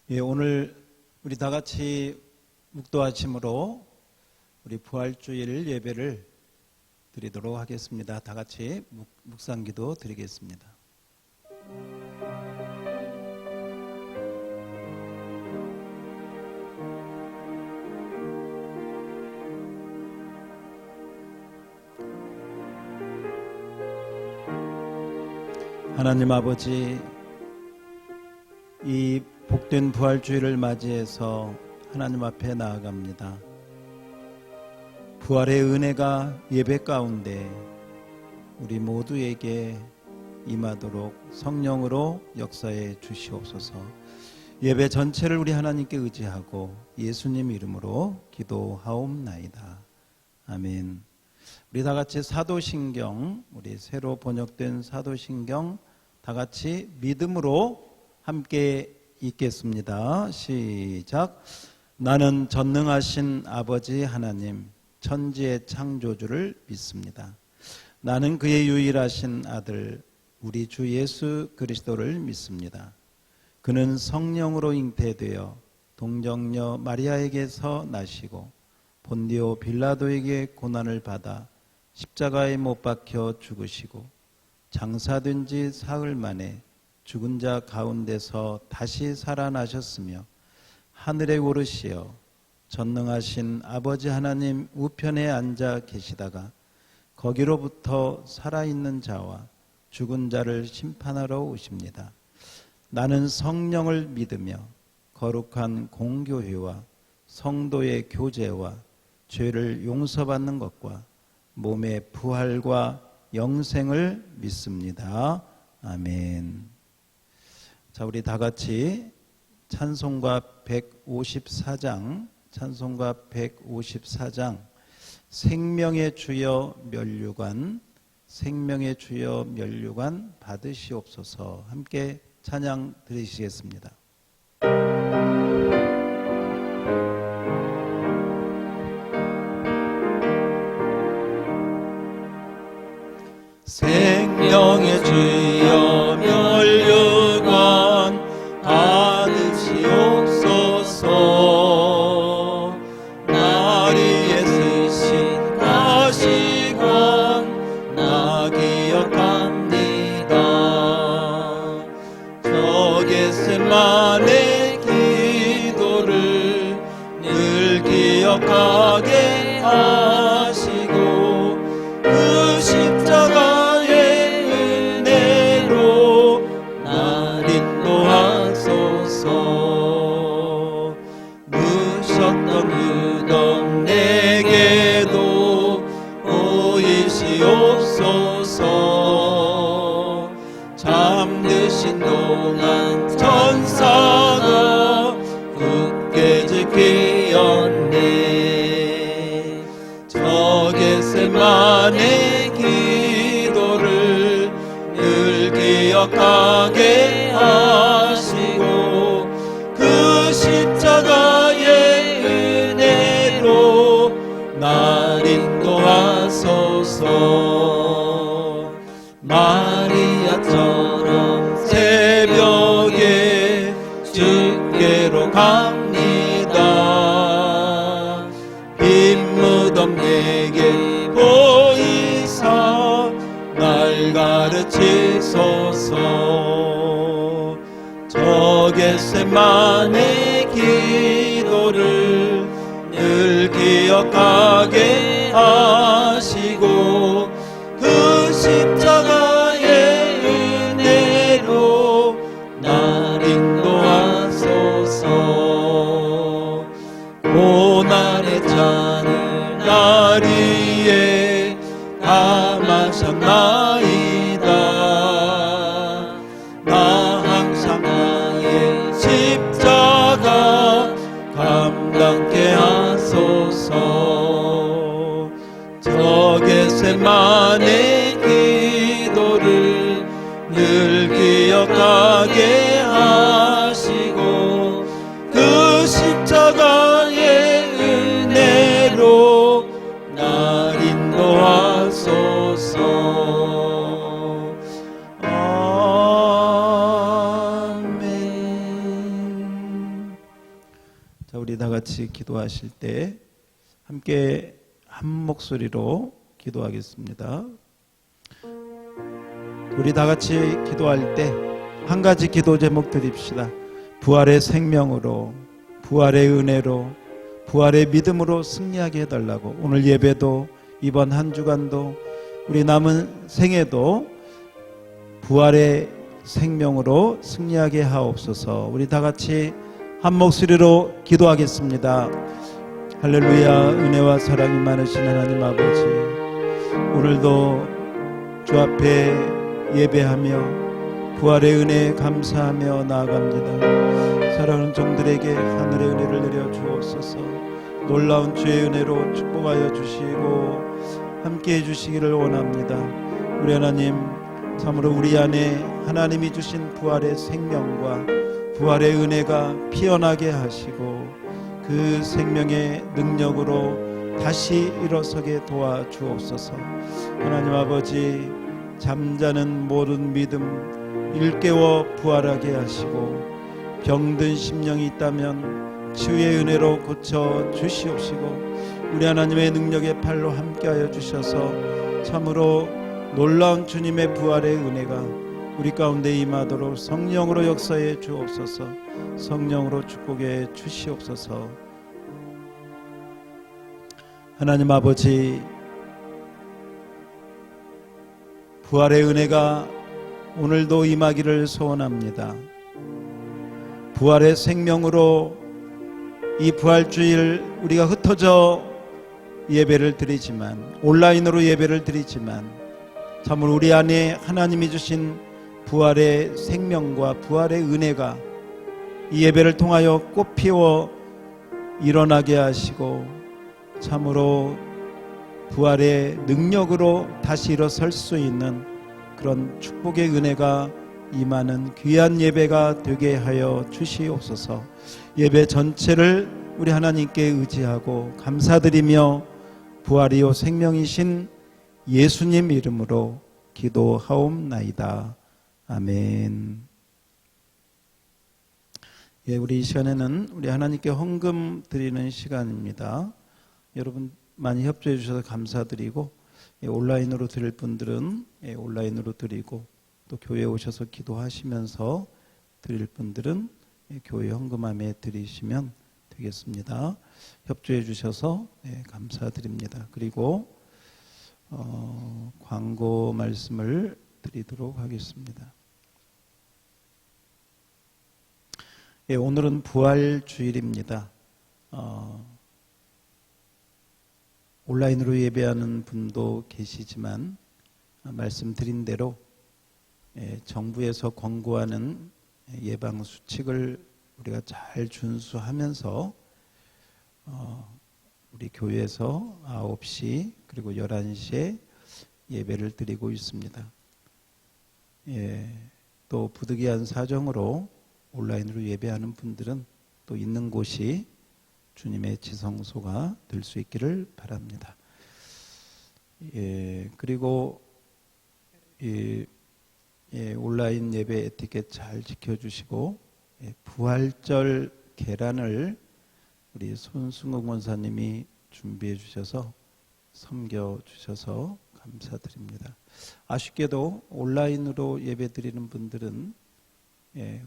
오늘 우리 다 같이 묵도아침으로 우리 부활주일 예배를 드리도록 하겠습니다. 다 같이 묵상기도 드리겠습니다. 하나님 아버지, 이 복된 부활주일을 맞이해서 하나님 앞에 나아갑니다. 부활의 은혜가 예배 가운데 우리 모두에게 임하도록 성령으로 역사해 주시옵소서. 예배 전체를 우리 하나님께 의지하고 예수님 이름으로 기도하옵나이다. 아멘. 우리 다 같이 사도신경, 우리 새로 번역된 사도신경 다 같이 믿음으로 함께 읽겠습니다. 시작. 나는 전능하신 아버지 하나님, 천지의 창조주를 믿습니다. 나는 그의 유일하신 아들 우리 주 예수 그리스도를 믿습니다. 그는 성령으로 잉태되어 동정녀 마리아에게서 나시고 본디오 빌라도에게 고난을 받아 십자가에 못 박혀 죽으시고 장사된 지 사흘 만에 죽은 자 가운데서 다시 살아나셨으며 하늘에 오르시어 전능하신 아버지 하나님 우편에 앉아 계시다가 거기로부터 살아있는 자와 죽은 자를 심판하러 오십니다. 나는 성령을 믿으며 거룩한 공교회와 성도의 교제와 죄를 용서받는 것과 몸의 부활과 영생을 믿습니다. 아멘. 자, 우리 다 같이 찬송가 154장, 찬송가 154장, 생명의 주여 면류관, 생명의 주여 면류관 받으시옵소서. 함께 찬양 드리시겠습니다. 생명의 주여 면류관 받으시옵소서. 마리의 쓰신 가시관 나 기억합니다. 저 겟세마네 기도를 늘 기억하게 하시고 그 십자가 무셨던 유독 내게도 보이시옵소서. 잠드신 동안 천사가 굳게 지키었네. 저 겟세마네 기도를 늘 기억하게 하시고 그 십자가의 은혜로 날 인도하소서. 마리아처럼 새벽에 주께로 갑니다. 빈 무덤 내게 보이사 날 가르치소서. 저 겟세마네 기도를 늘 기억하게 하시고 그 십자가의 은혜로 날 인도하소서. 고난의 잔을 날 위에 다 마셨나이다. 나 항상 나의 십자가 감당케 하소서. 저 겟세마네 자, 우리 다 같이 기도하실 때 함께 한 목소리로 기도하겠습니다. 우리 다 같이 기도할 때 한 가지 기도 제목 드립시다. 부활의 생명으로, 부활의 은혜로, 부활의 믿음으로 승리하게 해달라고. 오늘 예배도 이번 한 주간도 우리 남은 생애도 부활의 생명으로 승리하게 하옵소서. 우리 다 같이 한 목소리로 기도하겠습니다. 할렐루야. 은혜와 사랑이 많으신 하나님 아버지, 오늘도 주 앞에 예배하며 부활의 은혜에 감사하며 나아갑니다. 사랑하는 종들에게 하늘의 은혜를 내려 주옵소서. 놀라운 주의 은혜로 축복하여 주시고 함께해 주시기를 원합니다. 우리 하나님, 참으로 우리 안에 하나님이 주신 부활의 생명과 부활의 은혜가 피어나게 하시고 그 생명의 능력으로 다시 일어서게 도와주옵소서. 하나님 아버지, 잠자는 모든 믿음 일깨워 부활하게 하시고 병든 심령이 있다면 치유의 은혜로 고쳐 주시옵시고 우리 하나님의 능력의 팔로 함께하여 주셔서 참으로 놀라운 주님의 부활의 은혜가 우리 가운데 임하도록 성령으로 역사해 주옵소서. 성령으로 축복해 주시옵소서. 하나님 아버지, 부활의 은혜가 오늘도 임하기를 소원합니다. 부활의 생명으로 이 부활주일 우리가 흩어져 예배를 드리지만, 온라인으로 예배를 드리지만 참으로 우리 안에 하나님이 주신 부활의 생명과 부활의 은혜가 이 예배를 통하여 꽃피워 일어나게 하시고 참으로 부활의 능력으로 다시 일어설 수 있는 그런 축복의 은혜가 임하는 귀한 예배가 되게 하여 주시옵소서. 예배 전체를 우리 하나님께 의지하고 감사드리며 부활이요 생명이신 예수님 이름으로 기도하옵나이다. 아멘. 예, 우리 이 시간에는 우리 하나님께 헌금 드리는 시간입니다. 여러분 많이 협조해 주셔서 감사드리고, 온라인으로 드릴 분들은 온라인으로 드리고, 또 교회에 오셔서 기도하시면서 드릴 분들은 교회 헌금함에 드리시면 되겠습니다. 협조해 주셔서 감사드립니다. 그리고 광고 말씀을 드리도록 하겠습니다. 오늘은 부활주일입니다. 온라인으로 예배하는 분도 계시지만 말씀드린 대로 정부에서 권고하는 예방수칙을 우리가 잘 준수하면서 우리 교회에서 9시 그리고 11시에 예배를 드리고 있습니다. 또 부득이한 사정으로 온라인으로 예배하는 분들은 또 있는 곳이 주님의 지성소가 될 수 있기를 바랍니다. 그리고 온라인 예배 에티켓 잘 지켜주시고 부활절 계란을 우리 손승국 원사님이 준비해 주셔서 섬겨 주셔서 감사드립니다. 아쉽게도 온라인으로 예배 드리는 분들은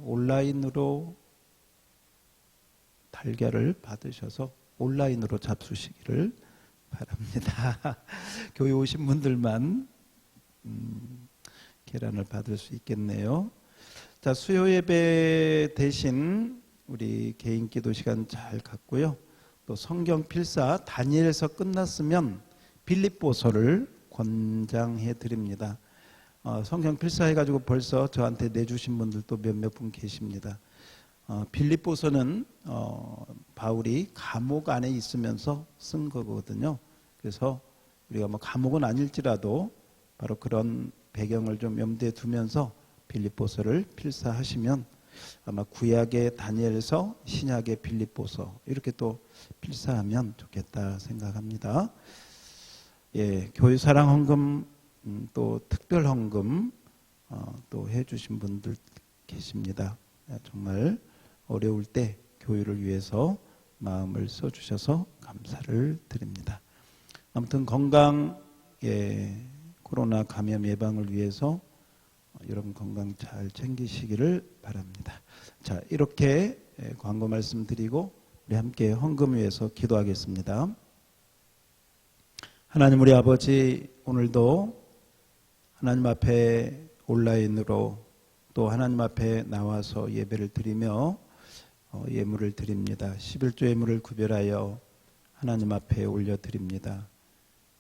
온라인으로 달걀을 받으셔서 온라인으로 잡수시기를 바랍니다. 교회 오신 분들만 계란을 받을 수 있겠네요. 자, 수요 예배 대신 우리 개인 기도 시간 잘 갖고요. 또 성경 필사 다니엘에서 끝났으면 빌립보서를 권장해 드립니다. 성경 필사 해가지고 벌써 저한테 내주신 분들도 몇몇 분 계십니다. 빌립보서는 바울이 감옥 안에 있으면서 쓴 거거든요. 그래서 우리가 뭐 감옥은 아닐지라도 바로 그런 배경을 좀 염두에 두면서 빌립보서를 필사하시면 아마 구약의 다니엘서, 신약의 빌립보서 이렇게 또 필사하면 좋겠다 생각합니다. 교회 사랑 헌금 또 특별 헌금 또 해주신 분들 계십니다. 정말 어려울 때 교회를 위해서 마음을 써주셔서 감사를 드립니다. 아무튼 건강, 코로나 감염 예방을 위해서 여러분 건강 잘 챙기시기를 바랍니다. 자, 이렇게 광고 말씀드리고 우리 함께 헌금 위해서 기도하겠습니다. 하나님 우리 아버지, 오늘도 하나님 앞에 온라인으로 또 하나님 앞에 나와서 예배를 드리며 예물을 드립니다. 11조 예물을 구별하여 하나님 앞에 올려드립니다.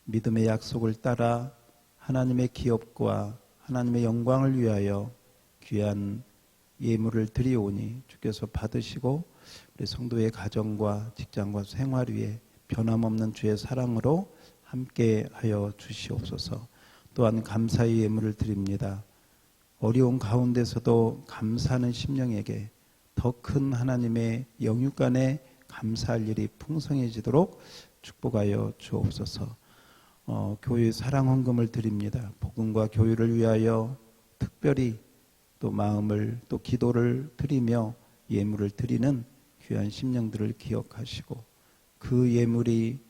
믿음의 약속을 따라 하나님의 기업과 하나님의 영광을 위하여 귀한 예물을 드리오니 주께서 받으시고 우리 성도의 가정과 직장과 생활 위에 변함없는 주의 사랑으로 함께하여 주시옵소서. 또한 감사의 예물을 드립니다. 어려운 가운데서도 감사하는 심령에게 더 큰 하나님의 영육간에 감사할 일이 풍성해지도록 축복하여 주옵소서. 교회 사랑 헌금을 드립니다. 복음과 교회를 위하여 특별히 또 마음을 또 기도를 드리며 예물을 드리는 귀한 심령들을 기억하시고 그 예물이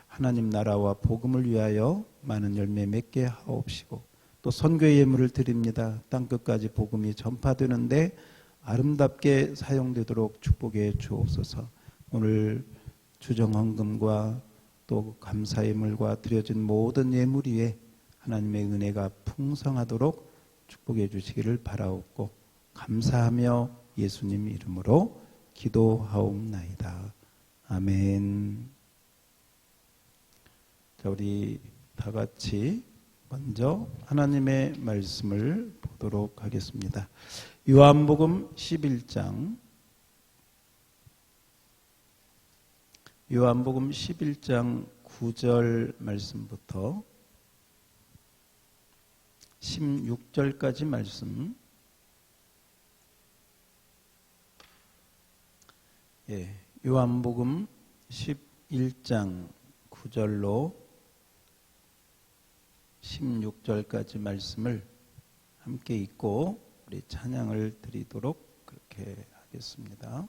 하나님 나라와 복음을 위하여 많은 열매 맺게 하옵시고 또 선교의 예물을 드립니다. 땅끝까지 복음이 전파되는데 아름답게 사용되도록 축복해 주옵소서. 오늘 주정 헌금과 또 감사 예물과 드려진 모든 예물 위에 하나님의 은혜가 풍성하도록 축복해 주시기를 바라옵고 감사하며 예수님 이름으로 기도하옵나이다. 아멘. 자, 우리 다 같이 먼저 하나님의 말씀을 보도록 하겠습니다. 요한복음 11장 요한복음 11장 9절 말씀부터 16절까지 말씀. 요한복음 11장 9절로 16절까지 말씀을 함께 읽고 우리 찬양을 드리도록 그렇게 하겠습니다.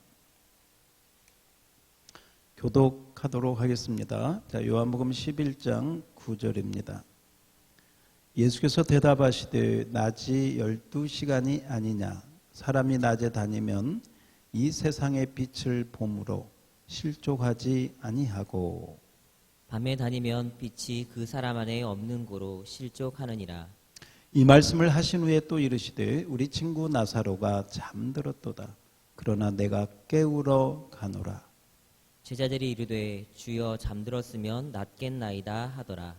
교독하도록 하겠습니다. 자, 요한복음 11장 9절입니다. 예수께서 대답하시되 낮이 12시간이 아니냐. 사람이 낮에 다니면 이 세상의 빛을 봄으로 실족하지 아니하고 밤에 다니면 빛이 그 사람 안에 없는 고로 실족하느니라. 이 말씀을 하신 후에 또 이르시되 우리 친구 나사로가 잠들었도다. 그러나 내가 깨우러 가노라. 제자들이 이르되 주여 잠들었으면 낫겠나이다 하더라.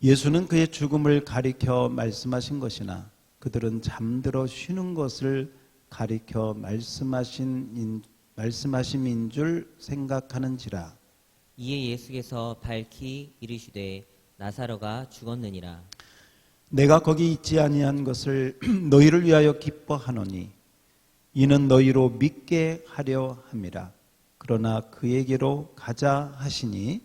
예수는 그의 죽음을 가리켜 말씀하신 것이나 그들은 잠들어 쉬는 것을 가리켜 말씀하심인 줄 생각하는지라. 이에 예수께서 밝히 이르시되 나사로가 죽었느니라. 내가 거기 있지 아니한 것을 너희를 위하여 기뻐하노니 이는 너희로 믿게 하려 함이라. 그러나 그에게로 가자 하시니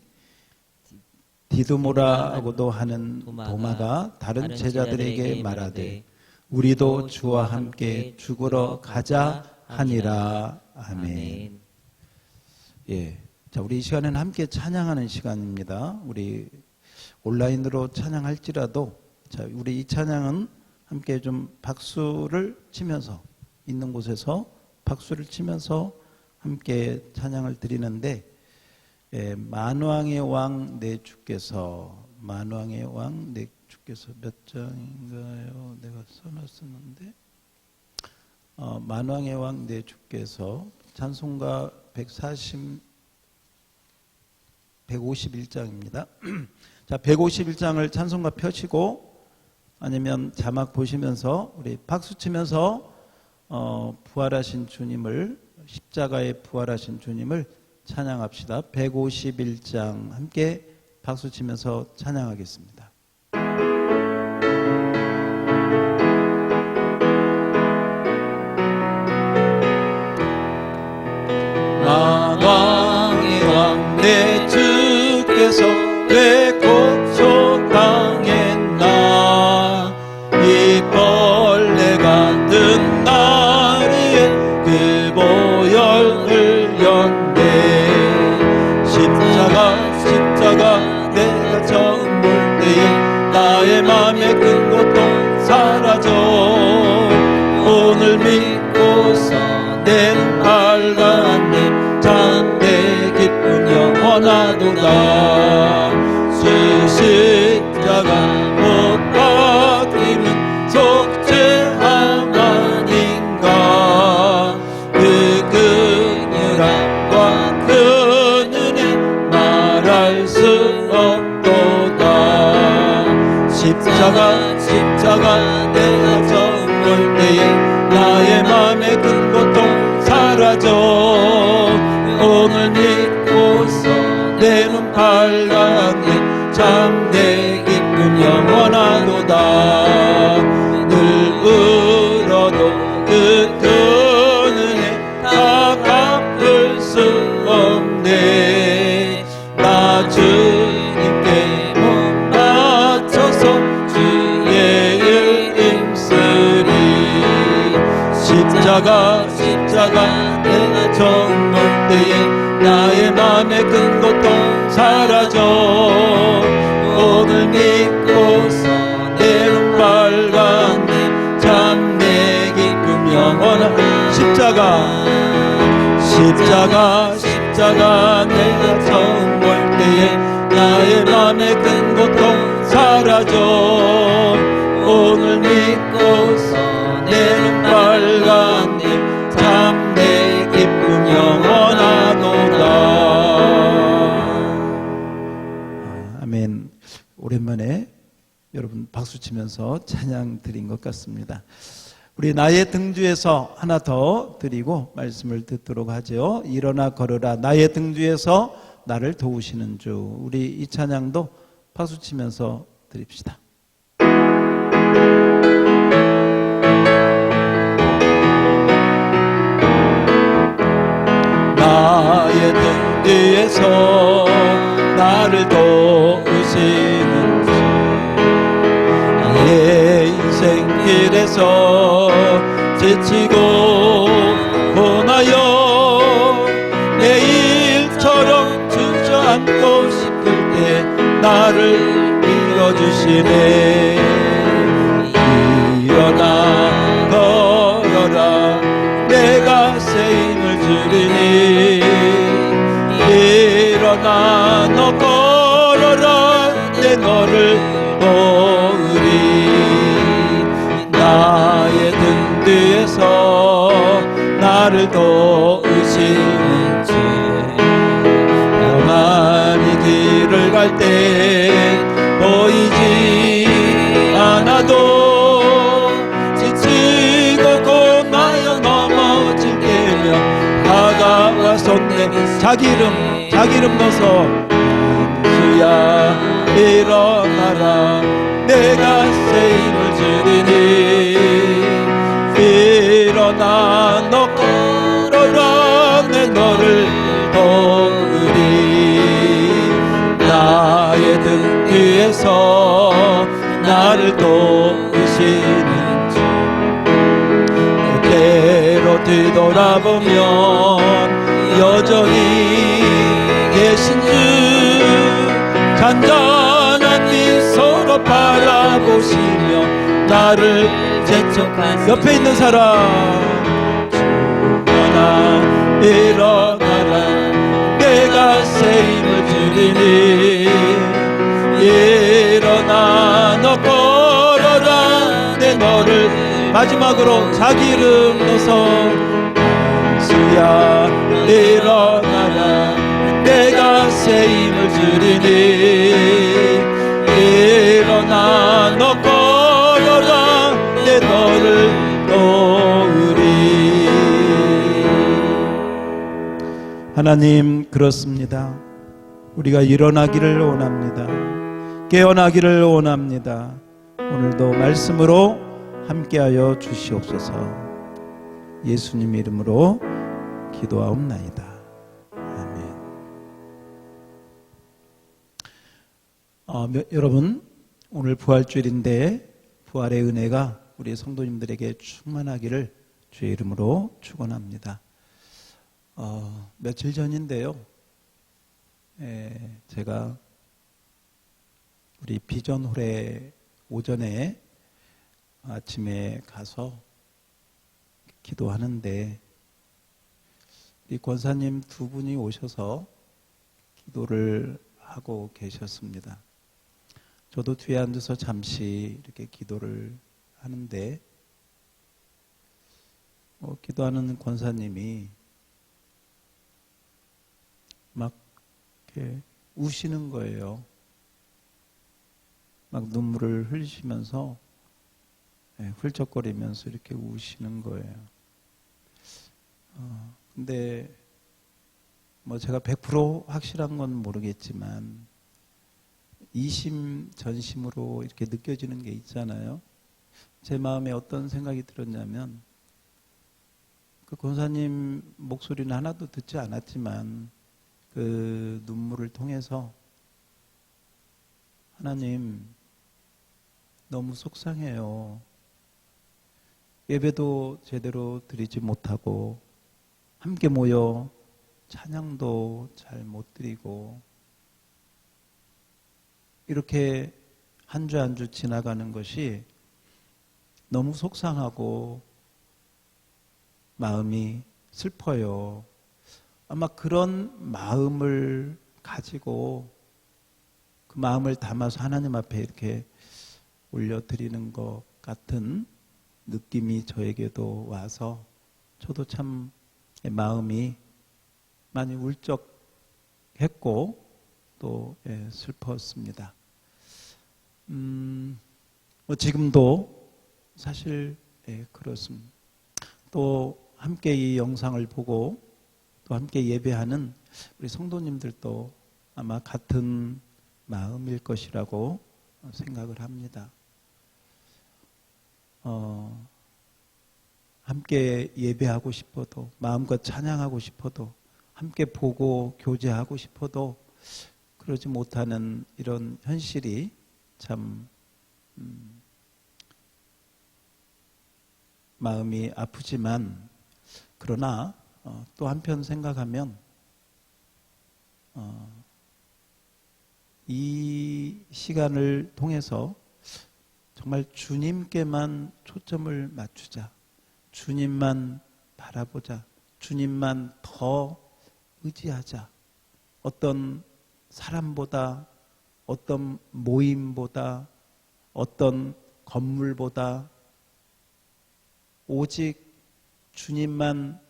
디두모라고도 하는 도마가 다른 제자들에게 말하되 우리도 주와 함께 죽으러 가자 하니라. 아멘. 자, 우리 이 시간에는 함께 찬양하는 시간입니다. 우리 온라인으로 찬양할지라도 자, 우리 이 찬양은 함께 좀 박수를 치면서 있는 곳에서 박수를 치면서 함께 찬양을 드리는데 만왕의 왕 내 주께서 만왕의 왕 내 주께서 몇 장인가요? 내가 써놨었는데 만왕의 왕 내 주께서 찬송가 151장입니다. 자, 151장을 찬송가 펴시고 아니면 자막 보시면서 우리 박수 치면서 부활하신 주님을 십자가에 부활하신 주님을 찬양합시다. 151장 함께 박수 치면서 찬양하겠습니다. 만왕의 왕 내 주께서 왜 고초 당했나. 이 벌레 같은 나리에 그 보혈 흘렸네. 주 십자가 못 박히는 속죄함 아닌가. 그 긍휼함과 그 은혜 말할 수 없도다. 십자가 내가 정볼 때에 나의 맘의 큰 고통 사라져. 오늘 믿고서 내 눈 밝았네. 참 내 기쁨 영원하도다. 늘 울어도 그 은혜 다 갚을 수 없네. 나 주님께 몸 바쳐서 주의 일 힘쓰리. 십자가 내가 정볼 때에 나의 맘의 큰 고통 사라져. 오늘 믿고서 내 눈 밝았네. 참 내 기쁨 영원한 십자가 내가 정볼 때에 나의 맘의 큰 고통 사라져. 오늘 믿고서 내 눈 밝았네. 참 내 기쁨 영원하도다. 아멘. 오랜만에 여러분 박수 치면서 찬양 드린 것 같습니다. 우리 나의 등주에서 하나 더 드리고 말씀을 듣도록 하죠. 일어나 걸으라 나의 등주에서 나를 도우시는 주. 우리 이 찬양도 박수 치면서 드립시다. 나의 등 뒤에서 나를 도우시는 주. 나의 인생길에서 지치고 고나여 내일처럼 주저앉고 싶을 때 나를 밀어주시네. 일어나 걸어라 내가 새 힘을 주리니. 일어나 너 걸어라 내 너를 도우리. 나의 등 뒤에서 나를 도우시는 주. 나만이 길을 갈 때 보이지 않아도 지치고 고나여 넘어질 때면 다가와 손 내민 자기 이름 넣어서 주야 일어나라 내가 새 힘을 주리니. 일어나 너 걸어라 내 너를 도우리. 나의 등 뒤에서 나를 도우시는 주. 그대로 뒤돌아보면 여전히 계신 주. 잔잔한 미소로 바라보시며 나를 재촉한 옆에 있는 사람 일어나라 내가 새 힘을 주리니. 일어나 너 걸어라 내 너를 마지막으로 자기 이름 넣어서 주야 일어나라 내가 새 힘을 주리니. 일어나 너 걸어라 내 너를 도우리. 하나님 그렇습니다. 우리가 일어나기를 원합니다. 깨어나기를 원합니다. 오늘도 말씀으로 함께하여 주시옵소서. 예수님 이름으로 기도하옵나이다. 아멘. 여러분 오늘 부활주일인데 부활의 은혜가 우리 성도님들에게 충만하기를 주의 이름으로 축원합니다. 며칠 전인데요. 제가 우리 비전홀에 오전에 아침에 가서 기도하는데 이 권사님 두 분이 오셔서 기도를 하고 계셨습니다. 저도 뒤에 앉아서 잠시 이렇게 기도를 하는데 기도하는 권사님이 막 이렇게 우시는 거예요. 막 눈물을 흘리시면서 훌쩍거리면서 이렇게 우시는 거예요. 근데 뭐 제가 100% 확실한 건 모르겠지만 이심 전심으로 이렇게 느껴지는 게 있잖아요. 제 마음에 어떤 생각이 들었냐면 그 권사님 목소리는 하나도 듣지 않았지만 그 눈물을 통해서 하나님 너무 속상해요. 예배도 제대로 드리지 못하고 함께 모여 찬양도 잘 못 드리고 이렇게 한 주 한 주 지나가는 것이 너무 속상하고 마음이 슬퍼요. 아마 그런 마음을 가지고 그 마음을 담아서 하나님 앞에 이렇게 올려드리는 것 같은 느낌이 저에게도 와서 저도 참 마음이 많이 울적했고 또 슬펐습니다. 지금도 사실 그렇습니다. 또 함께 이 영상을 보고 또 함께 예배하는 우리 성도님들도 아마 같은 마음일 것이라고 생각을 합니다. 함께 예배하고 싶어도 마음껏 찬양하고 싶어도 함께 보고 교제하고 싶어도 그러지 못하는 이런 현실이 참 마음이 아프지만 그러나 또 한편 생각하면 이 시간을 통해서 정말 주님께만 초점을 맞추자. 주님만 바라보자. 주님만 더 의지하자. 어떤 사람보다, 어떤 모임보다, 어떤 건물보다 오직 주님만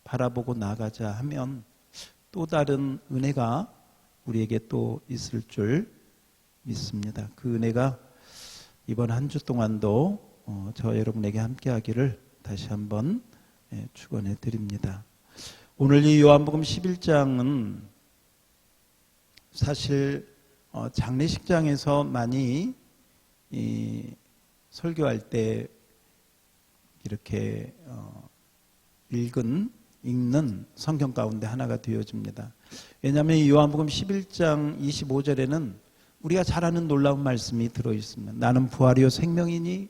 바라보고 나가자 하면 또 다른 은혜가 우리에게 또 있을 줄 믿습니다. 그 은혜가 이번 한 주 동안도 저 여러분에게 함께 하기를 다시 한번 축원해 드립니다. 오늘 이 요한복음 11장은 사실 장례식장에서 많이 설교할 때 이렇게 읽는 성경 가운데 하나가 되어집니다. 왜냐하면 이 요한복음 11장 25절에는 우리가 잘 아는 놀라운 말씀이 들어있습니다. 나는 부활이요 생명이니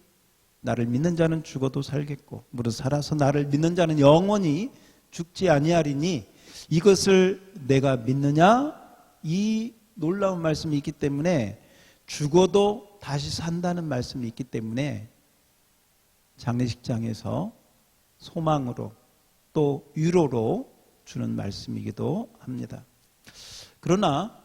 나를 믿는 자는 죽어도 살겠고 무릇 살아서 나를 믿는 자는 영원히 죽지 아니하리니 이것을 내가 믿느냐? 이 놀라운 말씀이 있기 때문에 죽어도 다시 산다는 말씀이 있기 때문에 장례식장에서 소망으로 또 위로로 주는 말씀이기도 합니다. 그러나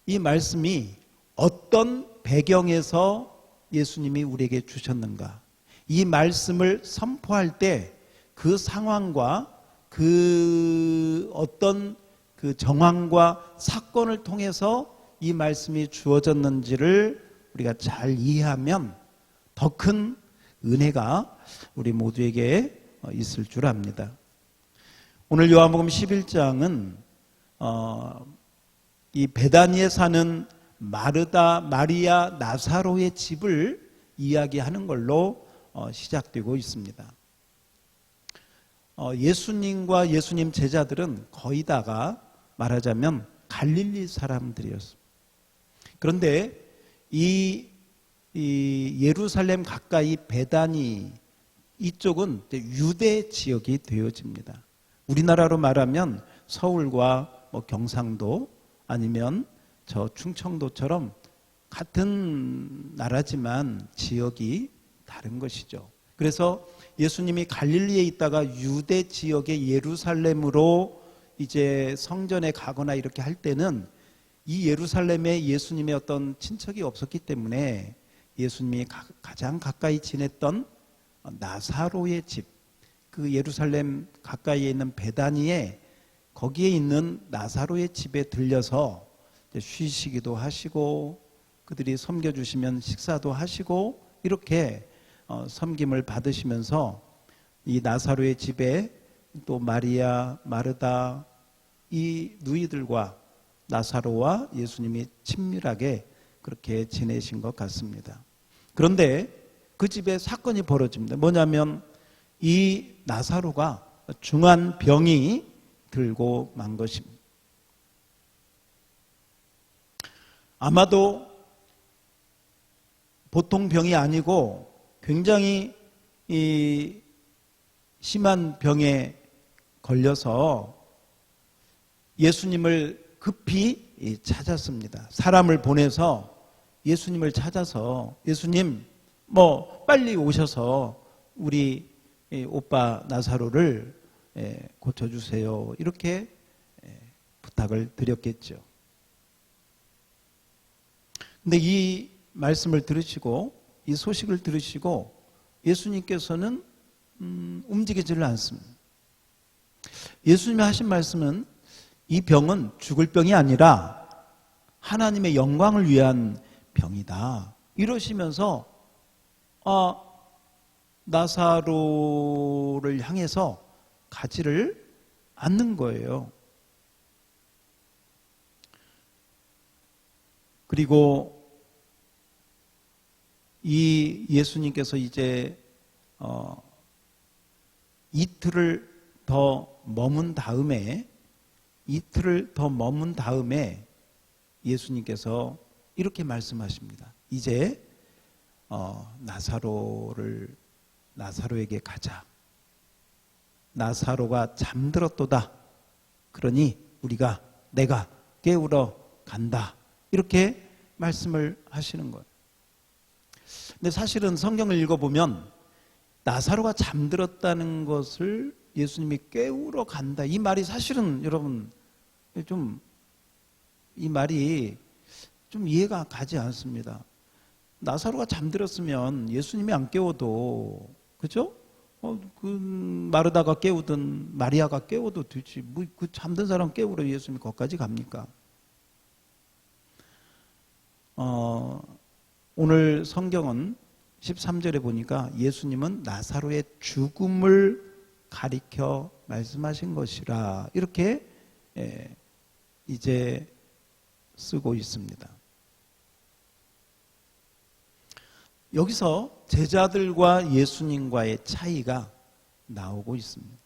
이 말씀이 어떤 배경에서 예수님이 우리에게 주셨는가? 이 말씀을 선포할 때 그 상황과 그 어떤 그 정황과 사건을 통해서 이 말씀이 주어졌는지를 우리가 잘 이해하면 더 큰 은혜가 우리 모두에게 있을 줄 압니다. 오늘 요한복음 11장은 이 베다니에 사는 마르다, 마리아, 나사로의 집을 이야기하는 걸로 시작되고 있습니다. 예수님과 예수님 제자들은 거의 다가 말하자면 갈릴리 사람들이었습니다. 그런데 이 예루살렘 가까이 베다니 이쪽은 유대 지역이 되어집니다. 우리나라로 말하면 서울과 뭐 경상도 아니면 저 충청도처럼 같은 나라지만 지역이 다른 것이죠. 그래서 예수님이 갈릴리에 있다가 유대 지역의 예루살렘으로 이제 성전에 가거나 이렇게 할 때는 이 예루살렘에 예수님의 어떤 친척이 없었기 때문에 예수님이 가장 가까이 지냈던 나사로의 집, 그 예루살렘 가까이에 있는 베다니에 거기에 있는 나사로의 집에 들려서 쉬시기도 하시고 그들이 섬겨주시면 식사도 하시고 이렇게 섬김을 받으시면서 이 나사로의 집에 또 마리아, 마르다 이 누이들과 나사로와 예수님이 친밀하게 그렇게 지내신 것 같습니다. 그런데 그 집에 사건이 벌어집니다. 뭐냐면 이 나사로가 중한 병이 들고 만 것입니다. 아마도 보통 병이 아니고 굉장히 심한 병에 걸려서 예수님을 급히 찾았습니다. 사람을 보내서 예수님을 찾아서 예수님 빨리 오셔서 우리 오빠 나사로를 고쳐주세요. 이렇게 부탁을 드렸겠죠. 근데 이 말씀을 들으시고 이 소식을 들으시고 예수님께서는 움직이지를 않습니다. 예수님이 하신 말씀은 이 병은 죽을 병이 아니라 하나님의 영광을 위한 병이다. 이러시면서 나사로를 향해서 가지를 않는 거예요. 그리고 이 예수님께서 이제 이틀을 더 머문 다음에 예수님께서 이렇게 말씀하십니다. 이제 나사로에게 가자. 나사로가 잠들었도다. 그러니 내가 깨우러 간다. 이렇게 말씀을 하시는 거예요. 근데 사실은 성경을 읽어보면 나사로가 잠들었다는 것을 예수님이 깨우러 간다. 이 말이 사실은 여러분 이 말이 좀 이해가 가지 않습니다. 나사로가 잠들었으면 예수님이 안 깨워도, 그죠? 그 마르다가 깨우든 마리아가 깨워도 되지. 그 잠든 사람 깨우러 예수님이 거기까지 갑니까? 오늘 성경은 13절에 보니까 예수님은 나사로의 죽음을 가리켜 말씀하신 것이라 이렇게 이제 쓰고 있습니다. 여기서 제자들과 예수님과의 차이가 나오고 있습니다.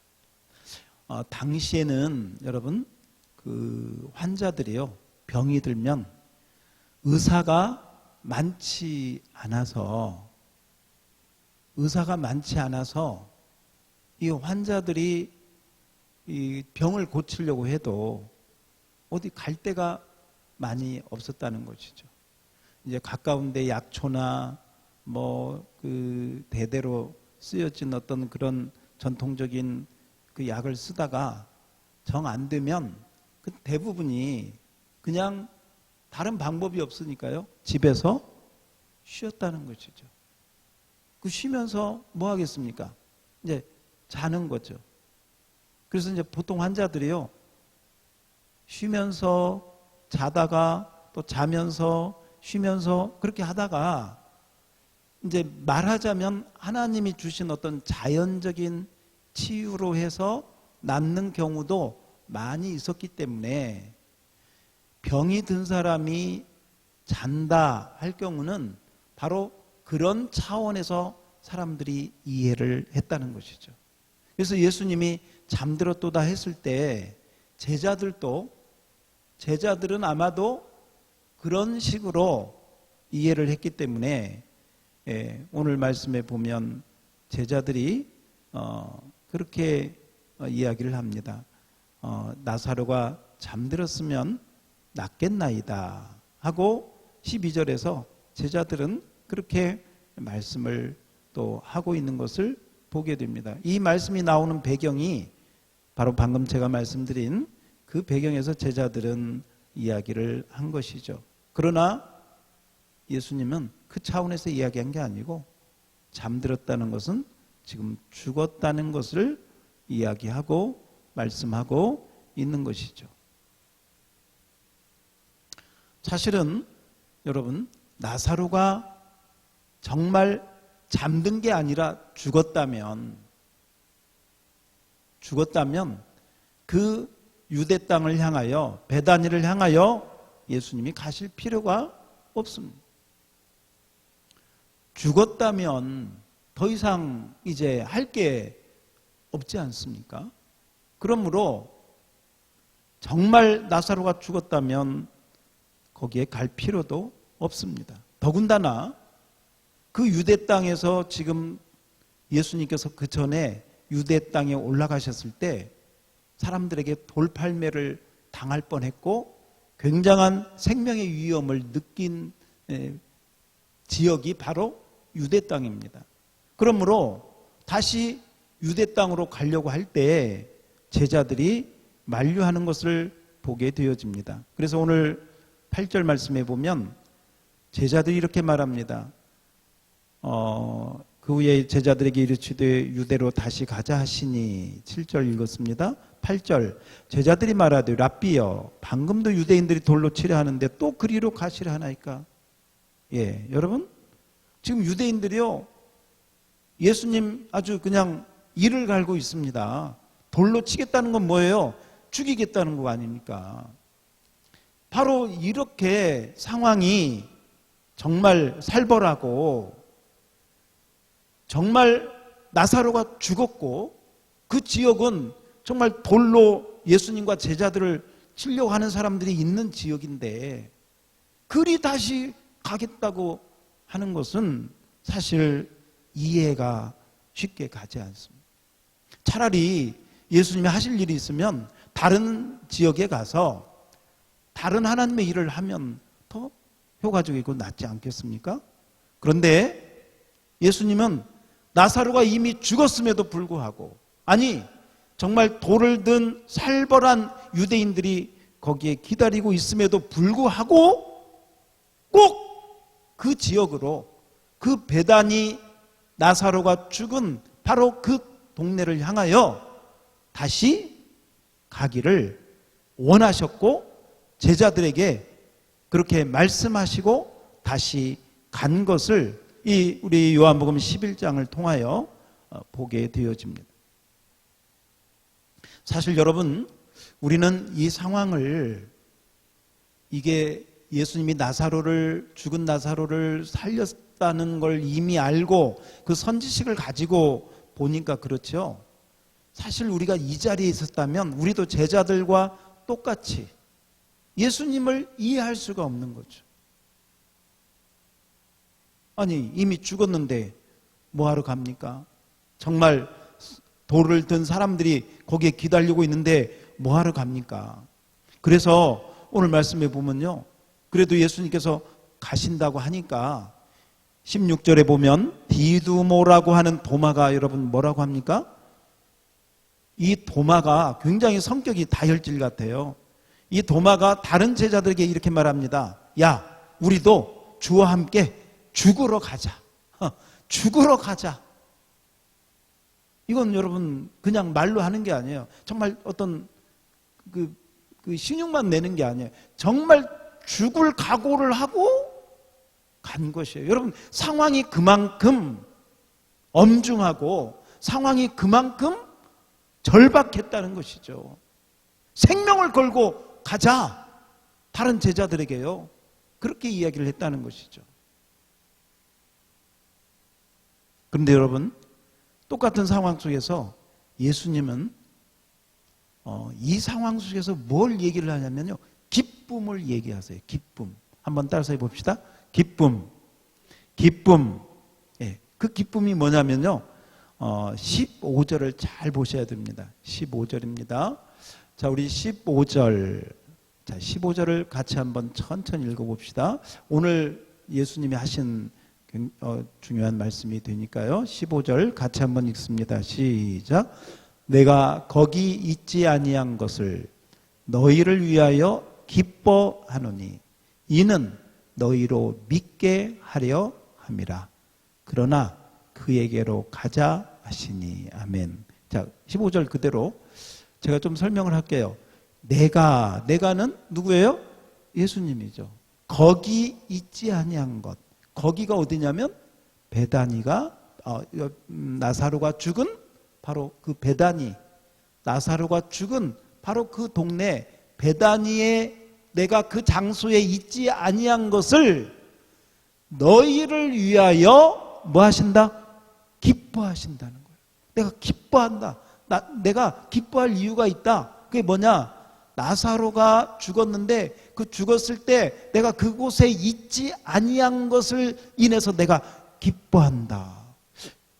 당시에는 여러분 그 환자들이요 병이 들면 의사가 많지 않아서 이 환자들이 이 병을 고치려고 해도 어디 갈 데가 많이 없었다는 것이죠. 이제 가까운 데 약초나 그 대대로 쓰여진 어떤 그런 전통적인 그 약을 쓰다가 정 안 되면 그 대부분이 그냥 다른 방법이 없으니까요. 집에서 쉬었다는 것이죠. 그 쉬면서 뭐 하겠습니까? 이제 자는 거죠. 그래서 이제 보통 환자들이요. 쉬면서 자다가 또 자면서 쉬면서 그렇게 하다가 이제 말하자면 하나님이 주신 어떤 자연적인 치유로 해서 낫는 경우도 많이 있었기 때문에 병이 든 사람이 잔다 할 경우는 바로 그런 차원에서 사람들이 이해를 했다는 것이죠. 그래서 예수님이 잠들었도다 했을 때 제자들은 아마도 그런 식으로 이해를 했기 때문에 오늘 말씀에 보면 제자들이 그렇게 이야기를 합니다. 나사로가 잠들었으면 낫겠나이다 하고 12절에서 제자들은 그렇게 말씀을 또 하고 있는 것을 보게 됩니다. 이 말씀이 나오는 배경이 바로 방금 제가 말씀드린 그 배경에서 제자들은 이야기를 한 것이죠. 그러나 예수님은 그 차원에서 이야기한 게 아니고 잠들었다는 것은 지금 죽었다는 것을 이야기하고 말씀하고 있는 것이죠. 사실은 여러분, 나사로가 정말 잠든 게 아니라 죽었다면 그 유대 땅을 향하여, 베다니를 향하여 예수님이 가실 필요가 없습니다. 죽었다면 더 이상 이제 할 게 없지 않습니까? 그러므로 정말 나사로가 죽었다면 거기에 갈 필요도 없습니다. 더군다나 그 유대 땅에서 지금 예수님께서 그 전에 유대 땅에 올라가셨을 때 사람들에게 돌팔매를 당할 뻔했고 굉장한 생명의 위험을 느낀 지역이 바로 유대 땅입니다. 그러므로 다시 유대 땅으로 가려고 할 때 제자들이 만류하는 것을 보게 되어집니다. 그래서 오늘 8절 말씀에 보면 제자들이 이렇게 말합니다. 그 후에 제자들에게 이르시되 유대로 다시 가자 하시니 7절 읽었습니다. 8절 제자들이 말하되 랍비여 방금도 유대인들이 돌로 치려 하는데 또 그리로 가시려 하나이까. 예, 여러분 지금 유대인들이요 예수님 아주 그냥 이를 갈고 있습니다. 돌로 치겠다는 건 뭐예요? 죽이겠다는 거 아닙니까? 바로 이렇게 상황이 정말 살벌하고 정말 나사로가 죽었고 그 지역은 정말 돌로 예수님과 제자들을 치려고 하는 사람들이 있는 지역인데 그리 다시 가겠다고 하는 것은 사실 이해가 쉽게 가지 않습니다. 차라리 예수님이 하실 일이 있으면 다른 지역에 가서 다른 하나님의 일을 하면 더 효과적이고 낫지 않겠습니까? 그런데 예수님은 나사로가 이미 죽었음에도 불구하고 아니 정말 돌을 든 살벌한 유대인들이 거기에 기다리고 있음에도 불구하고 꼭 그 지역으로 그 베다니 나사로가 죽은 바로 그 동네를 향하여 다시 가기를 원하셨고 제자들에게 그렇게 말씀하시고 다시 간 것을 우리 요한복음 11장을 통하여 보게 되어집니다. 사실 여러분 우리는 이 상황을 이게 예수님이 죽은 나사로를 살렸다는 걸 이미 알고 그 선지식을 가지고 보니까 그렇죠. 사실 우리가 이 자리에 있었다면 우리도 제자들과 똑같이 예수님을 이해할 수가 없는 거죠. 아니 이미 죽었는데 뭐하러 갑니까? 정말 돌을 든 사람들이 거기에 기다리고 있는데 뭐하러 갑니까? 그래서 오늘 말씀에 보면요 그래도 예수님께서 가신다고 하니까 16절에 보면 디두모라고 하는 도마가 여러분 뭐라고 합니까? 이 도마가 굉장히 성격이 다혈질 같아요. 이 도마가 다른 제자들에게 이렇게 말합니다. 야 우리도 주와 함께 죽으러 가자. 죽으러 가자. 이건 여러분 그냥 말로 하는 게 아니에요. 정말 어떤 그 신용만 내는 게 아니에요. 정말 죽을 각오를 하고 간 것이에요. 여러분 상황이 그만큼 엄중하고 상황이 그만큼 절박했다는 것이죠. 생명을 걸고 가자. 다른 제자들에게요. 그렇게 이야기를 했다는 것이죠. 그런데 여러분 똑같은 상황 속에서 예수님은 이 상황 속에서 뭘 얘기를 하냐면요. 기쁨을 얘기하세요. 기쁨. 한번 따라서 해봅시다. 기쁨. 예, 그 기쁨이 뭐냐면요. 15절을 잘 보셔야 됩니다. 15절입니다. 자, 우리 15절. 자, 15절을 같이 한번 천천히 읽어봅시다. 오늘 예수님이 하신 중요한 말씀이 되니까요. 15절 같이 한번 읽습니다. 시작. 내가 거기 있지 아니한 것을 너희를 위하여 기뻐하노니 이는 너희로 믿게 하려 함이라. 그러나 그에게로 가자 하시니. 아멘. 자, 15절 그대로 제가 좀 설명을 할게요. 내가는 누구예요? 예수님이죠. 거기 있지 아니한 것. 거기가 어디냐면 베다니가 나사로가 죽은 바로 그 베다니, 나사로가 죽은 바로 그 동네 베다니에 내가 그 장소에 있지 아니한 것을 너희를 위하여 뭐 하신다? 기뻐하신다는 거예요. 내가 기뻐한다. 내가 기뻐할 이유가 있다. 그게 뭐냐? 나사로가 죽었는데 그 죽었을 때 내가 그곳에 있지 아니한 것을 인해서 내가 기뻐한다.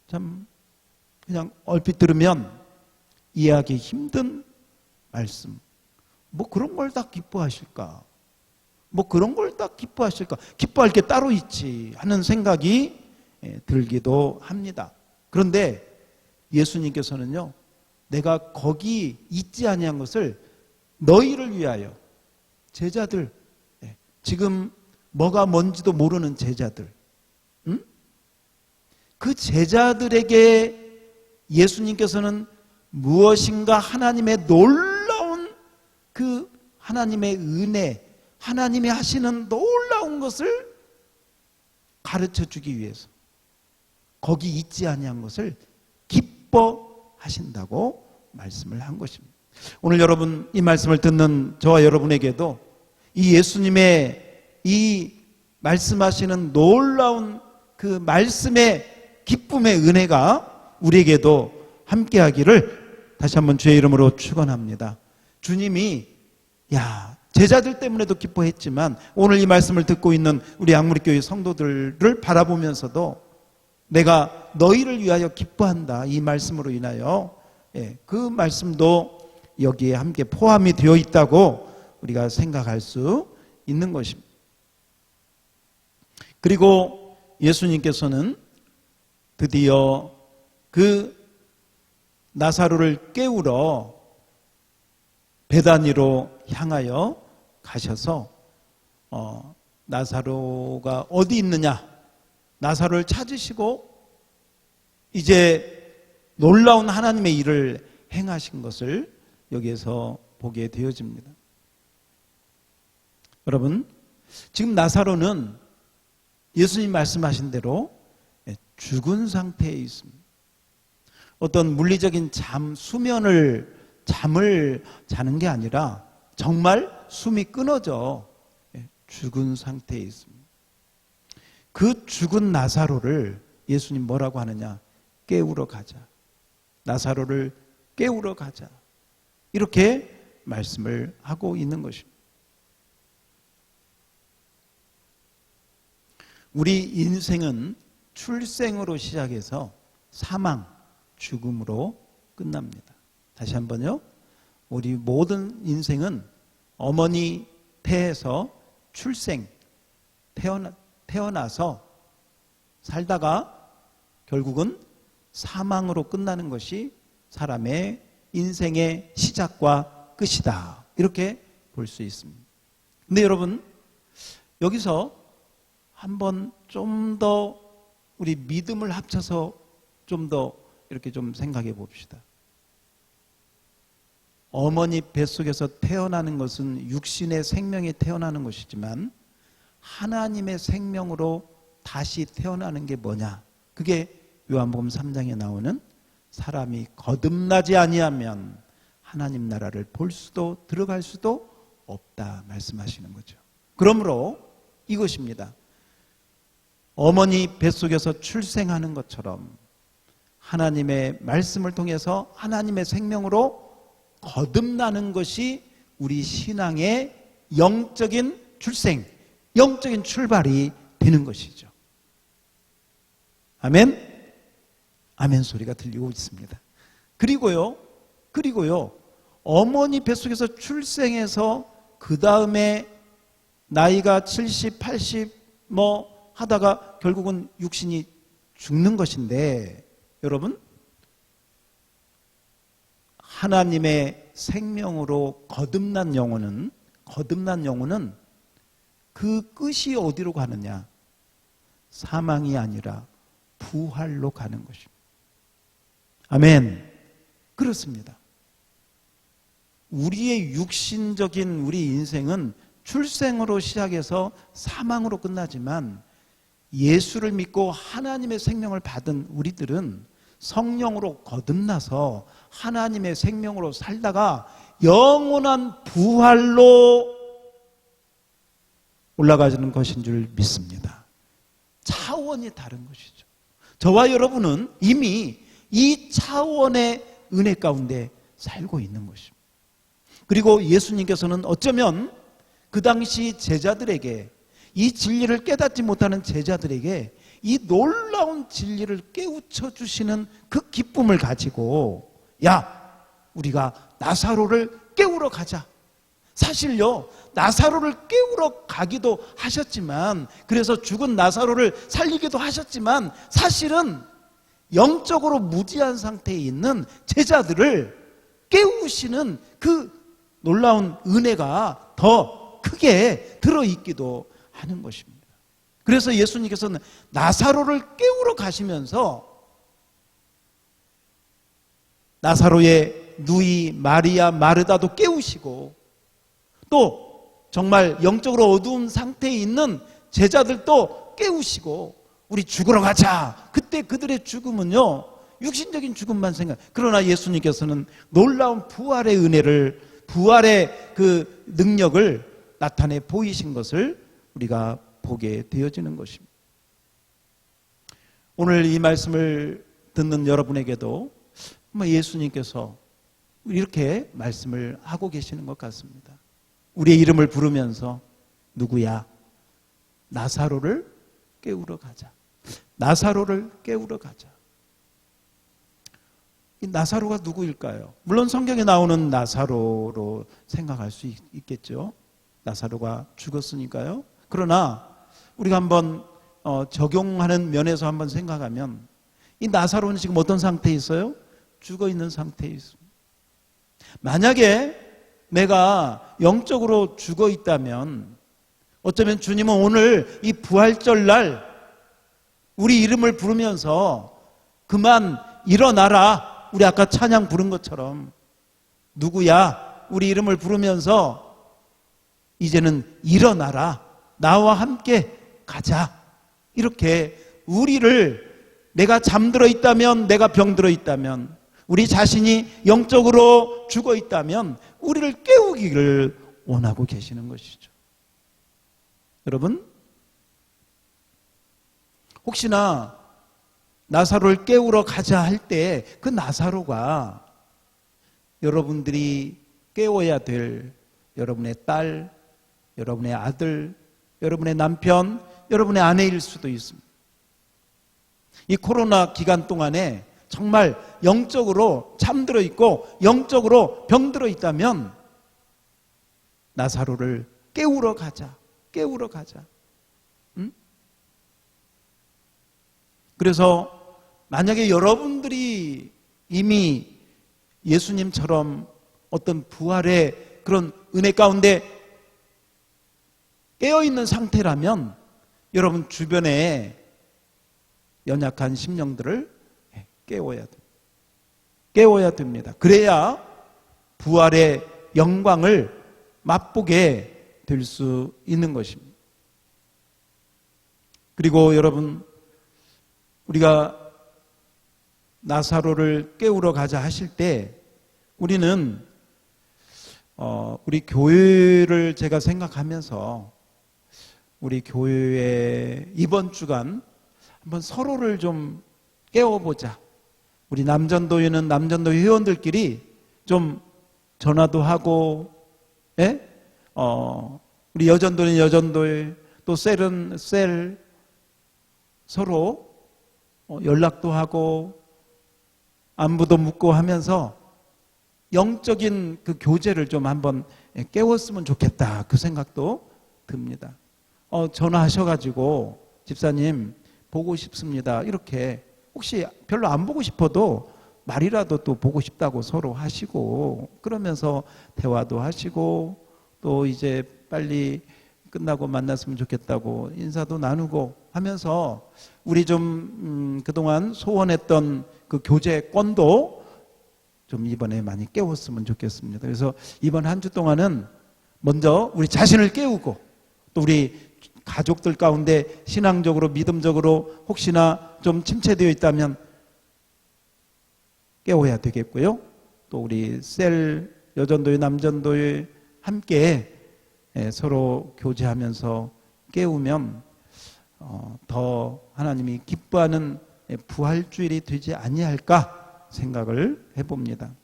참 그냥 얼핏 들으면 이해하기 힘든 말씀. 뭐 그런 걸 다 기뻐하실까? 뭐 그런 걸 다 기뻐하실까? 기뻐할 게 따로 있지 하는 생각이 들기도 합니다. 그런데 예수님께서는요, 내가 거기 있지 아니한 것을 너희를 위하여, 제자들, 지금 뭐가 뭔지도 모르는 제자들, 그 제자들에게 예수님께서는 무엇인가 하나님의 놀라운 그 하나님의 은혜, 하나님이 하시는 놀라운 것을 가르쳐 주기 위해서 거기 있지 아니한 것을 기뻐하신다고 말씀을 한 것입니다. 오늘 여러분 이 말씀을 듣는 저와 여러분에게도 이 예수님의 이 말씀하시는 놀라운 그 말씀의 기쁨의 은혜가 우리에게도 함께하기를 다시 한번 주의 이름으로 축원합니다. 주님이 제자들 때문에도 기뻐했지만 오늘 이 말씀을 듣고 있는 우리 양무리교회 성도들을 바라보면서도 내가 너희를 위하여 기뻐한다, 이 말씀으로 인하여 그 말씀도 여기에 함께 포함이 되어 있다고 우리가 생각할 수 있는 것입니다. 그리고 예수님께서는 드디어 그 나사로를 깨우러 베다니로 향하여 가셔서 나사로가 어디 있느냐, 나사로를 찾으시고 이제 놀라운 하나님의 일을 행하신 것을 여기에서 보게 되어집니다. 여러분, 지금 나사로는 예수님 말씀하신 대로 죽은 상태에 있습니다. 어떤 물리적인 잠을 자는 게 아니라 정말 숨이 끊어져 죽은 상태에 있습니다. 그 죽은 나사로를 예수님 뭐라고 하느냐? 깨우러 가자. 나사로를 깨우러 가자. 이렇게 말씀을 하고 있는 것입니다. 우리 인생은 출생으로 시작해서 사망, 죽음으로 끝납니다. 다시 한번요. 우리 모든 인생은 어머니 태에서 출생, 태어나서 살다가 결국은 사망으로 끝나는 것이 사람의 인생의 시작과 끝이다. 이렇게 볼 수 있습니다. 근데 여러분, 여기서 한번 좀 더 우리 믿음을 합쳐서 좀 더 이렇게 좀 생각해 봅시다. 어머니 뱃속에서 태어나는 것은 육신의 생명이 태어나는 것이지만 하나님의 생명으로 다시 태어나는 게 뭐냐? 그게 요한복음 3장에 나오는 사람이 거듭나지 아니하면 하나님 나라를 볼 수도 들어갈 수도 없다 말씀하시는 거죠. 그러므로 이것입니다. 어머니 뱃속에서 출생하는 것처럼 하나님의 말씀을 통해서 하나님의 생명으로 거듭나는 것이 우리 신앙의 영적인 출생, 영적인 출발이 되는 것이죠. 아멘? 아멘 소리가 들리고 있습니다. 그리고요, 어머니 뱃속에서 출생해서 그 다음에 나이가 70, 80 하다가 결국은 육신이 죽는 것인데, 여러분, 하나님의 생명으로 거듭난 영혼은 거듭난 영혼은 그 끝이 어디로 가느냐? 사망이 아니라 부활로 가는 것입니다. 아멘. 그렇습니다. 우리의 육신적인 우리 인생은 출생으로 시작해서 사망으로 끝나지만 예수를 믿고 하나님의 생명을 받은 우리들은 성령으로 거듭나서 하나님의 생명으로 살다가 영원한 부활로 올라가는 것인 줄 믿습니다. 차원이 다른 것이죠. 저와 여러분은 이미 이 차원의 은혜 가운데 살고 있는 것입니다. 그리고 예수님께서는 어쩌면 그 당시 제자들에게, 이 진리를 깨닫지 못하는 제자들에게 이 놀라운 진리를 깨우쳐 주시는 그 기쁨을 가지고, 야, 우리가 나사로를 깨우러 가자. 사실요, 나사로를 깨우러 가기도 하셨지만, 그래서 죽은 나사로를 살리기도 하셨지만, 사실은 영적으로 무지한 상태에 있는 제자들을 깨우시는 그 놀라운 은혜가 더 크게 들어있기도 하는 것입니다. 그래서 예수님께서는 나사로를 깨우러 가시면서 나사로의 누이 마리아 마르다도 깨우시고, 또 정말 영적으로 어두운 상태에 있는 제자들도 깨우시고, 우리 죽으러 가자. 그때 그들의 죽음은요, 육신적인 죽음만 생각. 그러나 예수님께서는 놀라운 부활의 은혜를, 부활의 그 능력을 나타내 보이신 것을 우리가 보게 되어지는 것입니다. 오늘 이 말씀을 듣는 여러분에게도 예수님께서 이렇게 말씀을 하고 계시는 것 같습니다. 우리의 이름을 부르면서 누구야? 나사로를 깨우러 가자. 나사로를 깨우러 가자. 이 나사로가 누구일까요? 물론 성경에 나오는 나사로로 생각할 수 있겠죠. 나사로가 죽었으니까요. 그러나 우리가 한번 적용하는 면에서 한번 생각하면 이 나사로는 지금 어떤 상태에 있어요? 죽어 있는 상태에 있습니다. 만약에 내가 영적으로 죽어 있다면 어쩌면 주님은 오늘 이 부활절 날 우리 이름을 부르면서 그만 일어나라. 우리 아까 찬양 부른 것처럼 누구야? 우리 이름을 부르면서 이제는 일어나라. 나와 함께 가자. 이렇게 우리를, 내가 잠들어 있다면, 내가 병들어 있다면, 우리 자신이 영적으로 죽어 있다면 우리를 깨우기를 원하고 계시는 것이죠. 여러분, 혹시나 나사로를 깨우러 가자 할 때 그 나사로가 여러분들이 깨워야 될 여러분의 딸, 여러분의 아들, 여러분의 남편, 여러분의 아내일 수도 있습니다. 이 코로나 기간 동안에 정말 영적으로 잠들어 있고 영적으로 병들어 있다면 나사로를 깨우러 가자. 깨우러 가자. 응? 그래서 만약에 여러분들이 이미 예수님처럼 어떤 부활의 그런 은혜 가운데 깨어있는 상태라면 여러분 주변에 연약한 심령들을 깨워야 됩니다. 깨워야 됩니다. 그래야 부활의 영광을 맛보게 될 수 있는 것입니다. 그리고 여러분, 우리가 나사로를 깨우러 가자 하실 때 우리는 우리 교회를 제가 생각하면서 우리 교회에 이번 주간 한번 서로를 좀 깨워보자. 우리 남전도회는 남전도 회원들끼리 좀 전화도 하고, 예? 우리 여전도는 여전도회, 또 셀은 셀, 서로 연락도 하고 안부도 묻고 하면서 영적인 그 교제를 좀 한번 깨웠으면 좋겠다. 그 생각도 듭니다. 전화하셔가지고 집사님 보고 싶습니다. 이렇게 혹시 별로 안 보고 싶어도 말이라도 또 보고 싶다고 서로 하시고, 그러면서 대화도 하시고 또 이제 빨리 끝나고 만났으면 좋겠다고 인사도 나누고 하면서 우리 좀 그동안 소원했던 그 교제권도 좀 이번에 많이 깨웠으면 좋겠습니다. 그래서 이번 한 주 동안은 먼저 우리 자신을 깨우고 또 우리 가족들 가운데 신앙적으로 믿음적으로 혹시나 좀 침체되어 있다면 깨워야 되겠고요. 또 우리 셀 여전도회 남전도회 함께 서로 교제하면서 깨우면 더 하나님이 기뻐하는 부활주일이 되지 아니할까 생각을 해봅니다.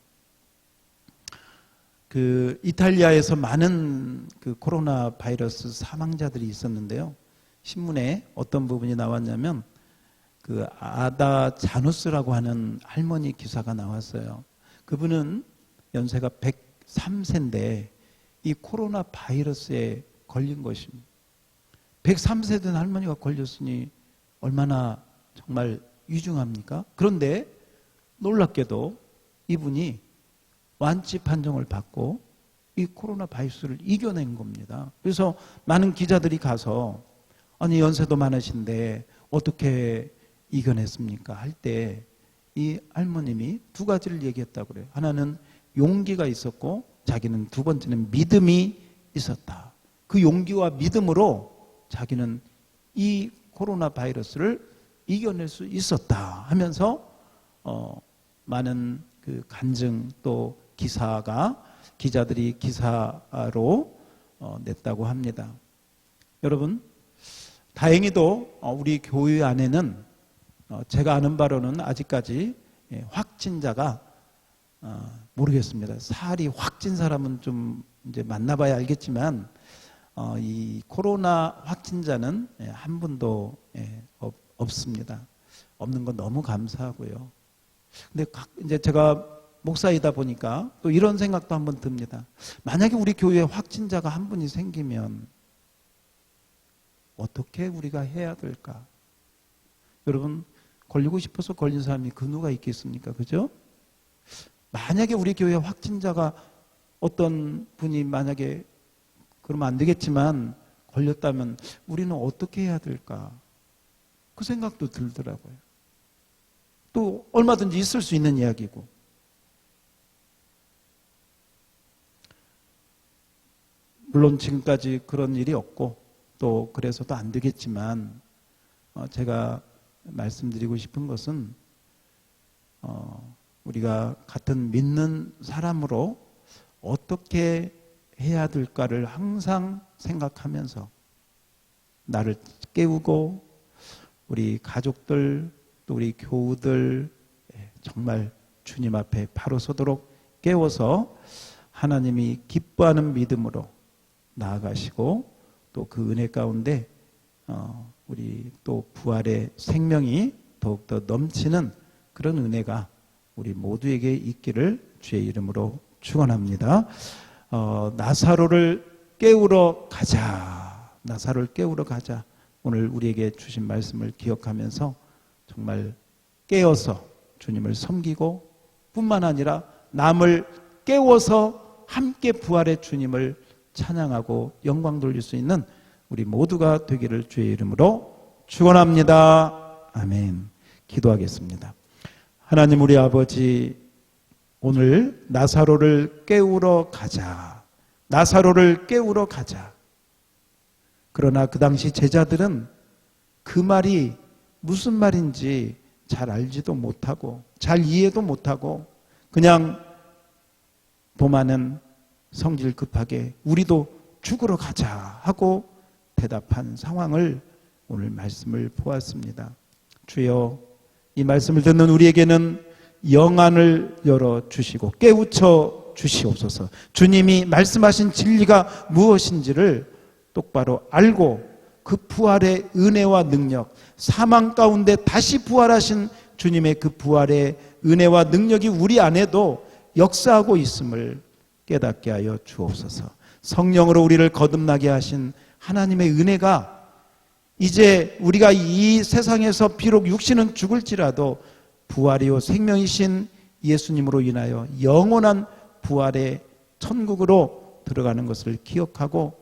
그 이탈리아에서 많은 그 코로나 바이러스 사망자들이 있었는데요. 신문에 어떤 부분이 나왔냐면 그 아다 자누스라고 하는 할머니 기사가 나왔어요. 그분은 연세가 103세인데 이 코로나 바이러스에 걸린 것입니다. 103세 된 할머니가 걸렸으니 얼마나 정말 위중합니까? 그런데 놀랍게도 이분이 완치 판정을 받고 이 코로나 바이러스를 이겨낸 겁니다. 그래서 많은 기자들이 가서 아니 연세도 많으신데 어떻게 이겨냈습니까? 할 때 이 할머님이 두 가지를 얘기했다고 그래요. 하나는 용기가 있었고 자기는 두 번째는 믿음이 있었다. 그 용기와 믿음으로 자기는 이 코로나 바이러스를 이겨낼 수 있었다 하면서 많은 그 간증 또 기자들이 기사로 냈다고 합니다. 여러분 다행히도 우리 교회 안에는 제가 아는 바로는 아직까지 확진자가 모르겠습니다. 살이 확 찐 사람은 좀 이제 만나봐야 알겠지만 이 코로나 확진자는 한 분도 없습니다. 없는 건 너무 감사하고요. 근데 이제 제가 목사이다 보니까 또 이런 생각도 한번 듭니다. 만약에 우리 교회에 확진자가 한 분이 생기면 어떻게 우리가 해야 될까? 여러분 걸리고 싶어서 걸린 사람이 그 누가 있겠습니까? 그죠? 만약에 우리 교회에 확진자가 어떤 분이 만약에 그러면 안 되겠지만 걸렸다면 우리는 어떻게 해야 될까? 그 생각도 들더라고요. 또 얼마든지 있을 수 있는 이야기고. 물론 지금까지 그런 일이 없고 또 그래서도 안 되겠지만 제가 말씀드리고 싶은 것은 우리가 같은 믿는 사람으로 어떻게 해야 될까를 항상 생각하면서 나를 깨우고 우리 가족들 또 우리 교우들 정말 주님 앞에 바로 서도록 깨워서 하나님이 기뻐하는 믿음으로 나아가시고 또 그 은혜 가운데 우리 또 부활의 생명이 더욱더 넘치는 그런 은혜가 우리 모두에게 있기를 주의 이름으로 축원합니다. 나사로를 깨우러 가자. 나사로를 깨우러 가자. 오늘 우리에게 주신 말씀을 기억하면서 정말 깨어서 주님을 섬기고 뿐만 아니라 남을 깨워서 함께 부활의 주님을 찬양하고 영광 돌릴 수 있는 우리 모두가 되기를 주의 이름으로 축원합니다. 아멘. 기도하겠습니다. 하나님 우리 아버지 오늘 나사로를 깨우러 가자. 나사로를 깨우러 가자. 그러나 그 당시 제자들은 그 말이 무슨 말인지 잘 알지도 못하고 잘 이해도 못하고 그냥 도마는 성질 급하게 우리도 죽으러 가자 하고 대답한 상황을 오늘 말씀을 보았습니다. 주여 이 말씀을 듣는 우리에게는 영안을 열어주시고 깨우쳐 주시옵소서. 주님이 말씀하신 진리가 무엇인지를 똑바로 알고 그 부활의 은혜와 능력, 사망 가운데 다시 부활하신 주님의 그 부활의 은혜와 능력이 우리 안에도 역사하고 있음을 깨닫게 하여 주옵소서. 성령으로 우리를 거듭나게 하신 하나님의 은혜가 이제 우리가 이 세상에서 비록 육신은 죽을지라도 부활이요 생명이신 예수님으로 인하여 영원한 부활의 천국으로 들어가는 것을 기억하고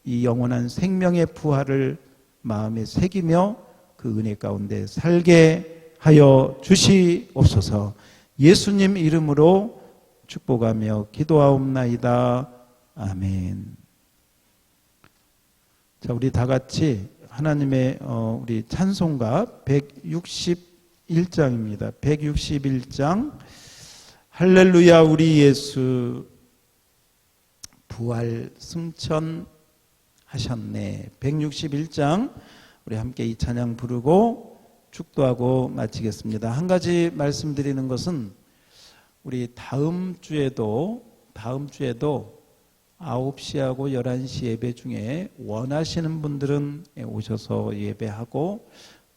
이 영원한 생명의 부활을 마음에 새기며 그 은혜 가운데 살게 하여 주시옵소서. 예수님 이름으로 축복하며 기도하옵나이다. 아멘. 자, 우리 다 같이 하나님의 우리 찬송가 161장입니다. 161장. 할렐루야 우리 예수 부활 승천하셨네. 161장 우리 함께 이 찬양 부르고 축도하고 마치겠습니다. 한 가지 말씀드리는 것은 우리 다음 주에도 9시하고 11시 예배 중에 원하시는 분들은 오셔서 예배하고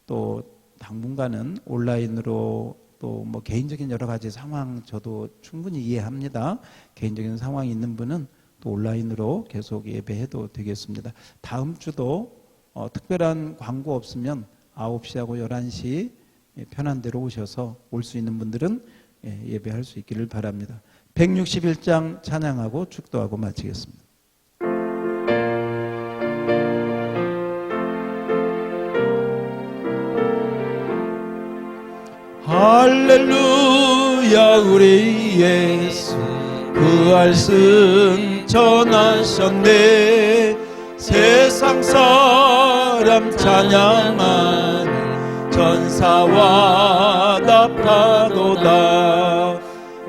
또 당분간은 온라인으로 또 뭐 개인적인 여러 가지 상황 저도 충분히 이해합니다. 개인적인 상황이 있는 분은 또 온라인으로 계속 예배해도 되겠습니다. 다음 주도 특별한 광고 없으면 9시하고 11시 편한 대로 오셔서 올 수 있는 분들은 예배할 수 있기를 바랍니다. 161장 찬양하고 축도하고 마치겠습니다. 할렐루야 우리 예수 부활 승천하셨네. 세상 사람 찬양하니 전사와 답하도다.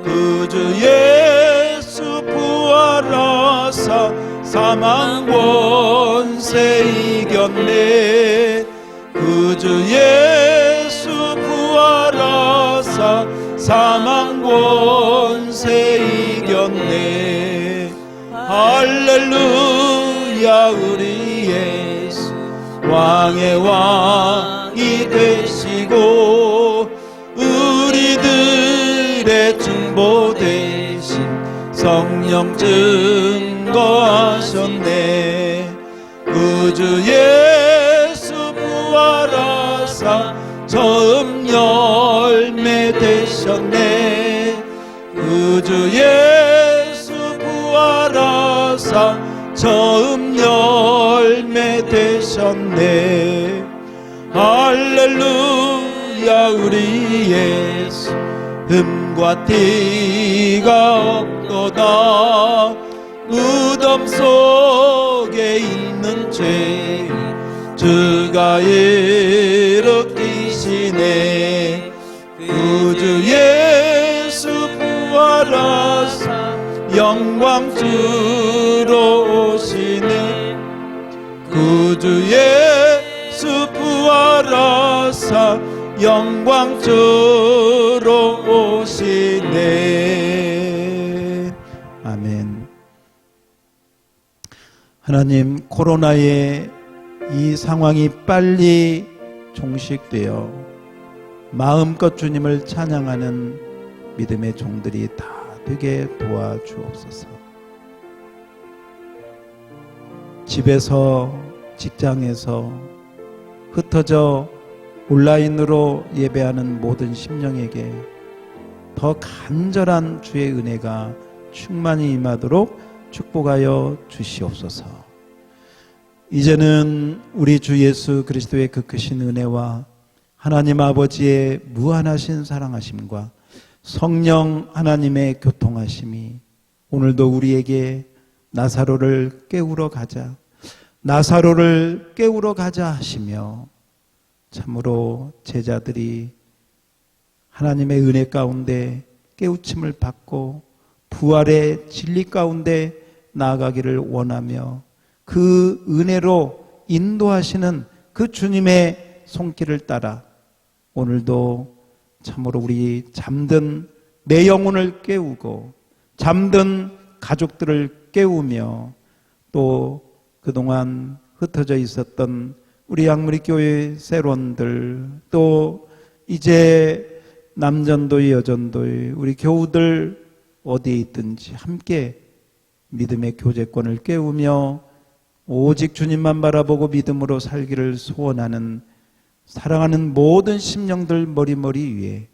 구주 예수 부활하사 사망 권세 이겼네. 구주 예수 부활하사 사망 권세 이겼네. 할렐루야 우리 예수 왕의 왕이 되시고 우리들의 중보 되신 성령 증거하셨네. 구주 예수 부활하사 처음 열매 되셨네. 구주 예수 부활하사 처음 열매 되셨네. 할렐루야 우리 예수 흠과 티가 없도다. 무덤 속에 있는 죄 주가 일으키시네. 구주 예수 부활하사 영광 주로 오시네. 구주 예수 부활하사 영광 주로 오시네. 아멘. 하나님, 코로나의 이 상황이 빨리 종식되어 마음껏 주님을 찬양하는 믿음의 종들이 다 되게 도와주옵소서. 집에서, 직장에서 흩어져 온라인으로 예배하는 모든 심령에게 더 간절한 주의 은혜가 충만히 임하도록 축복하여 주시옵소서. 이제는 우리 주 예수 그리스도의 그 크신 은혜와 하나님 아버지의 무한하신 사랑하심과 성령 하나님의 교통하심이 오늘도 우리에게 나사로를 깨우러 가자, 나사로를 깨우러 가자 하시며 참으로 제자들이 하나님의 은혜 가운데 깨우침을 받고 부활의 진리 가운데 나아가기를 원하며 그 은혜로 인도하시는 그 주님의 손길을 따라 오늘도 참으로 우리 잠든 내 영혼을 깨우고 잠든 가족들을 깨우며 또 그동안 흩어져 있었던 우리 양무리 교회 새론들 또 이제 남전도의 여전도의 우리 교우들 어디에 있든지 함께 믿음의 교제권을 깨우며 오직 주님만 바라보고 믿음으로 살기를 소원하는 사랑하는 모든 심령들 머리머리 위에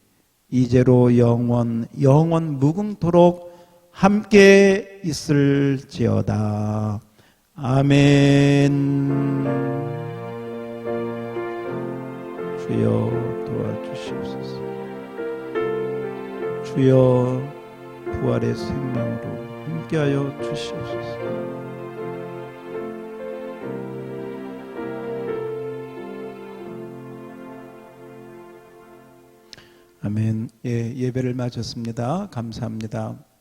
이제로 영원 무궁토록 함께 있을지어다. 아멘. 주여 도와주시옵소서. 주여 부활의 생명으로 함께하여 주시옵소서. 아멘. 예, 예배를 마쳤습니다. 감사합니다.